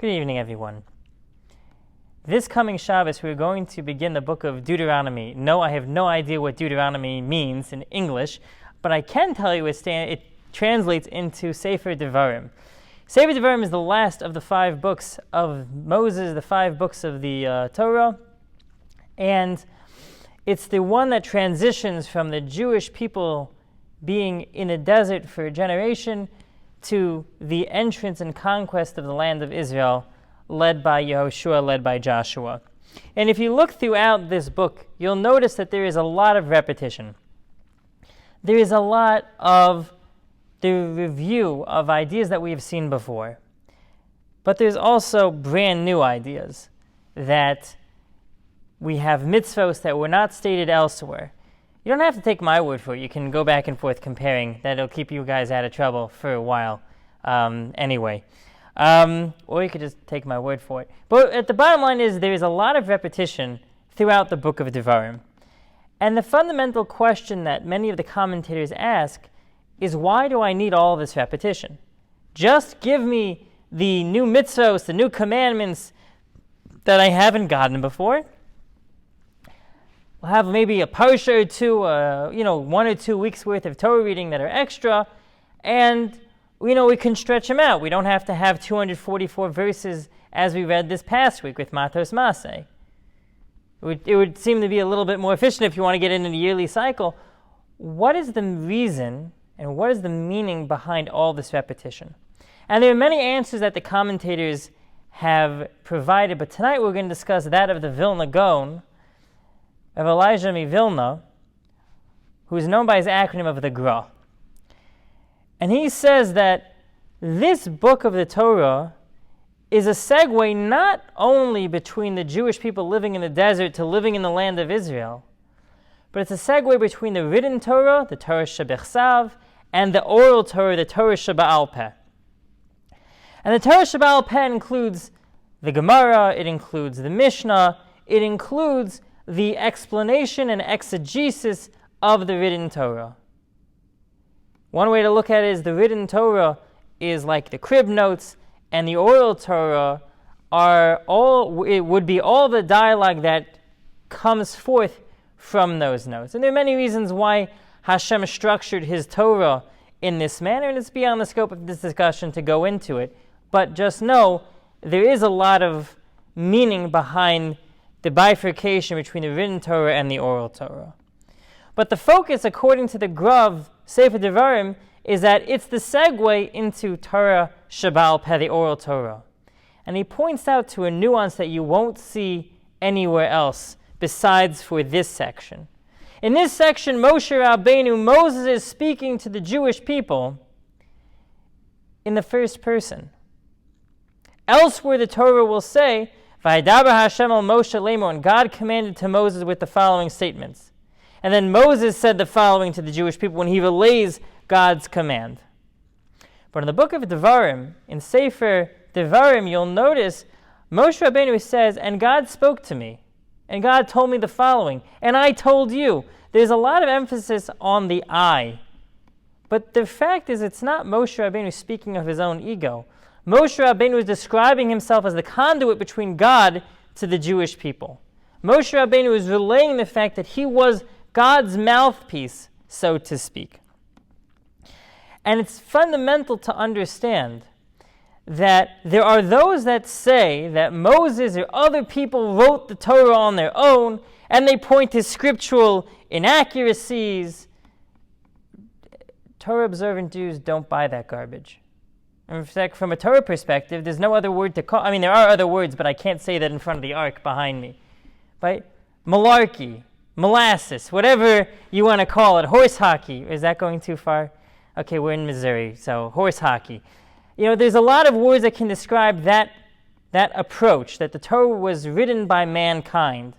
Good evening, everyone. This coming Shabbos, we're going to begin the book of Deuteronomy. No, I have no idea what Deuteronomy means in English, but I can tell you it translates into Sefer Devarim. Sefer Devarim is the last of the 5 books of Moses, the 5 books of the Torah, and it's the one that transitions from the Jewish people being in a desert for a generation to the entrance and conquest of the land of Israel, led by Yehoshua, led by Joshua. And if you look throughout this book, you'll notice that there is a lot of repetition. There is a lot of the review of ideas that we have seen before. But there's also brand new ideas that we have mitzvos that were not stated elsewhere. You don't have to take my word for it. You can go back and forth comparing. That'll keep you guys out of trouble for a while anyway. Or you could just take my word for it. But at the bottom line is there is a lot of repetition throughout the book of Devarim. And the fundamental question that many of the commentators ask is, why do I need all this repetition? Just give me the new mitzvos, the new commandments that I haven't gotten before. We'll have maybe a parsha or two, 1 or 2 weeks worth of Torah reading that are extra, and we can stretch them out. We don't have to have 244 verses as we read this past week with Matos Maseh. It would seem to be a little bit more efficient if you want to get into the yearly cycle. What is the reason and what is the meaning behind all this repetition? And there are many answers that the commentators have provided, but tonight we're going to discuss that of the Vilna Gaon, of Elijah Vilna, who is known by his acronym of the Gra. And he says that this book of the Torah is a segue not only between the Jewish people living in the desert to living in the land of Israel, but it's a segue between the written Torah, the Torah Shebechsav, and the oral Torah, the Torah Sheba'al Peh. And the Torah Sheba'al Peh includes the Gemara, it includes the Mishnah, it includes the explanation and exegesis of the written Torah. One way to look at it is the written Torah is like the crib notes, and the oral Torah would be all the dialogue that comes forth from those notes. And there are many reasons why Hashem structured his Torah in this manner, and it's beyond the scope of this discussion to go into it. But just know there is a lot of meaning behind the bifurcation between the written Torah and the oral Torah. But the focus, according to the Grav Sefer Devarim, is that it's the segue into Torah Sheba'al Peh, the oral Torah. And he points out to a nuance that you won't see anywhere else besides for this section. In this section, Moshe Rabbeinu, Moses is speaking to the Jewish people in the first person. Elsewhere, the Torah will say, Vaydaber Hashem al Moshe lemor, and God commanded to Moses with the following statements. And then Moses said the following to the Jewish people when he relays God's command. But in the book of Devarim, in Sefer Devarim, you'll notice Moshe Rabbeinu says, and God spoke to me, and God told me the following, and I told you. There's a lot of emphasis on the I. But the fact is, it's not Moshe Rabbeinu speaking of his own ego. Moshe Rabbeinu is describing himself as the conduit between God to the Jewish people. Moshe Rabbeinu is relaying the fact that he was God's mouthpiece, so to speak. And it's fundamental to understand that there are those that say that Moses or other people wrote the Torah on their own, and they point to scriptural inaccuracies. Torah observant Jews don't buy that garbage. In fact, from a Torah perspective, there's no other word to call. I mean, there are other words, but I can't say that in front of the ark behind me. Right? Malarkey, molasses, whatever you want to call it. Horse hockey. Is that going too far? Okay, we're in Missouri, so horse hockey. There's a lot of words that can describe that approach, that the Torah was written by mankind.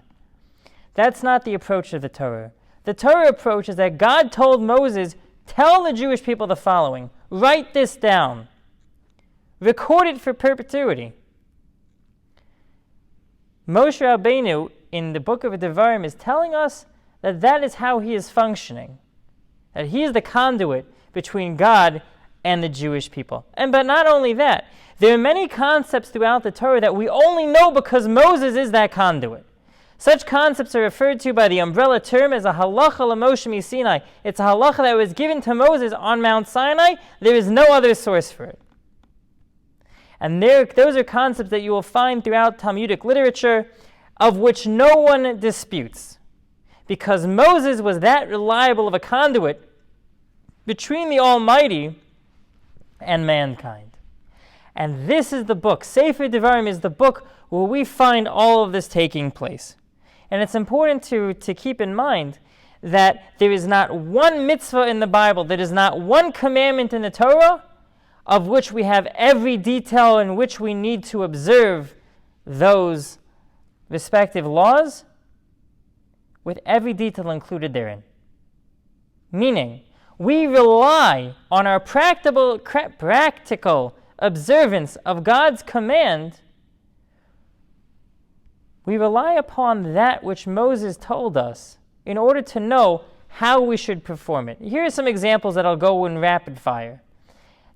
That's not the approach of the Torah. The Torah approach is that God told Moses, tell the Jewish people the following. Write this down. Record it for perpetuity. Moshe Rabbeinu, in the book of Devarim, is telling us that is how he is functioning. That he is the conduit between God and the Jewish people. But not only that, there are many concepts throughout the Torah that we only know because Moses is that conduit. Such concepts are referred to by the umbrella term as a halacha l'Moshe miSinai. It's a halacha that was given to Moses on Mount Sinai. There is no other source for it. And those are concepts that you will find throughout Talmudic literature, of which no one disputes. Because Moses was that reliable of a conduit between the Almighty and mankind. And this is the book. Sefer Devarim is the book where we find all of this taking place. And it's important to keep in mind that there is not one mitzvah in the Bible, there is not one commandment in the Torah of which we have every detail in which we need to observe those respective laws, with every detail included therein. Meaning, we rely on our practical observance of God's command. We rely upon that which Moses told us in order to know how we should perform it. Here are some examples that I'll go in rapid fire.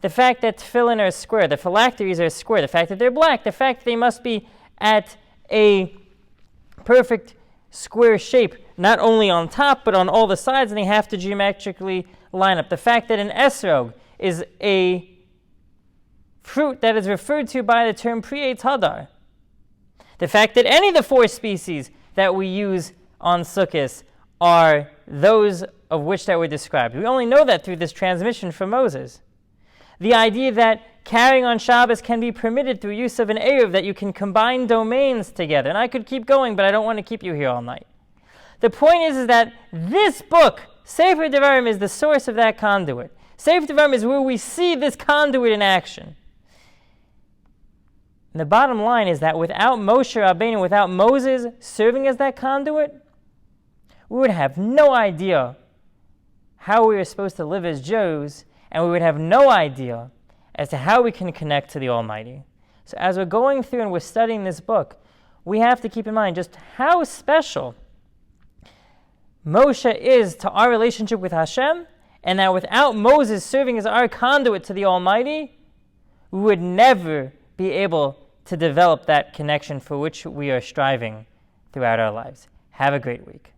The fact that tefillin are square, the phylacteries are square, the fact that they're black, the fact that they must be at a perfect square shape, not only on top but on all the sides, and they have to geometrically line up. The fact that an esrog is a fruit that is referred to by the term Pri-Eitz Hadar. The fact that any of the 4 species that we use on Sukkot are those of which that were described. We only know that through this transmission from Moses. The idea that carrying on Shabbos can be permitted through use of an Eruv, that you can combine domains together. And I could keep going, but I don't want to keep you here all night. The point is that this book, Sefer Devarim, is the source of that conduit. Sefer Devarim is where we see this conduit in action. And the bottom line is that without Moshe Rabbeinu, without Moses serving as that conduit, we would have no idea how we are supposed to live as Jews, and we would have no idea as to how we can connect to the Almighty. So as we're going through and we're studying this book, we have to keep in mind just how special Moshe is to our relationship with Hashem, and that without Moses serving as our conduit to the Almighty, we would never be able to develop that connection for which we are striving throughout our lives. Have a great week.